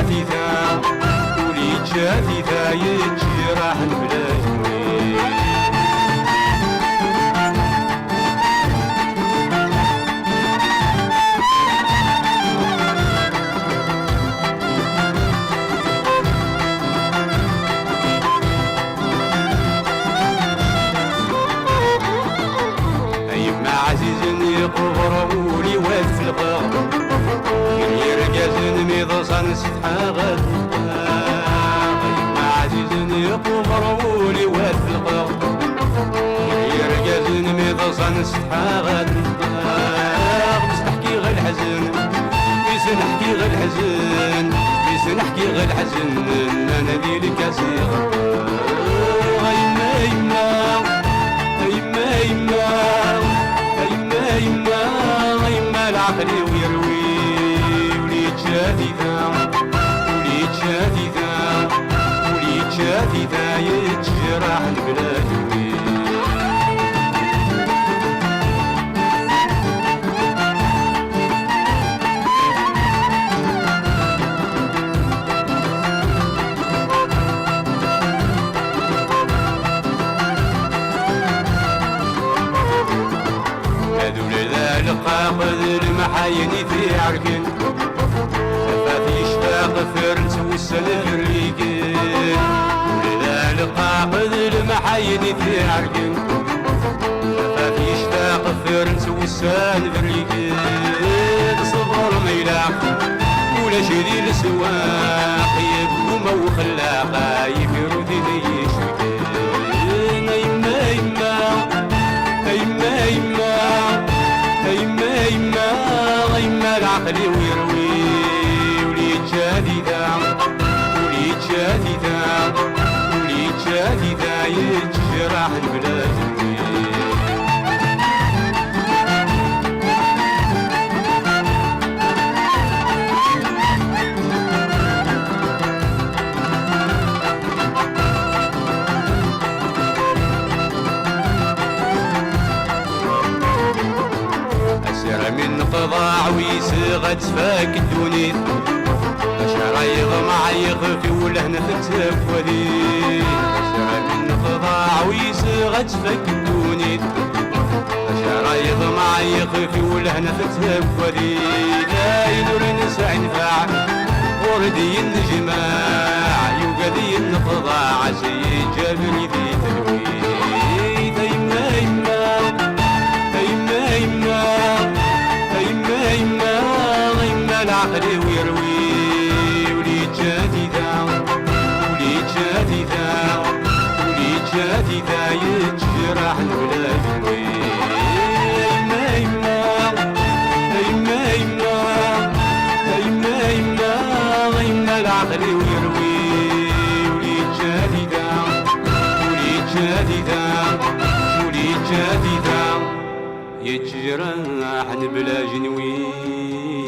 جديدة وليد جديدة يتجرح بلا جميل. يقبر ولي واد في الغار يرقازن ميضصان ستحا غاد ما عزيزن يقبر ولي واد في الغار يرقازن ميضصان ستحا غاد بس نحكي غير الحزن بس نحكي غير الحزن بس نحكي غير الحزن انا ديرك اسير يما يما يما يما يما العقل ويروي وليد جديدة وليد جديدة وليد جديدة يتجرح بلا جوي. القاقد المحايني في عركن فاتي شفاق فرنس والسلف الريقين ولا القاقد المحايني في عركن فاتي شفاق فرنس والسلف الريقين صبر ميلاق ولا شري السواق يبقوا مو خلاقا يفيرو ديني يشركين يما يما يما يما يما العقل ويروي وليد جديدة وليد جديدة وليد جديدة يتجرح بلا جميل. من قضاع ويسغى تفاك الدونيت أشرايغ معيغ في ولهنا فتاك وليد أشرا من قضاع ويسغى تفاك الدونيت أشرايغ معيغ في ولهنا فتاك وليد لا ينور نسع نفاع وردي النجماع يوقدي النقضاع سيد جابني ذي تلويد يما يما يما يما يما العقل ويروي وليد جديدة وليد جديدة وليد جديدة يتجرح بلا جميل. يما يما يما يما العقل ويروي وليد جديدة وليد جديدة وليد جديدة يتجرح بلا جنوي.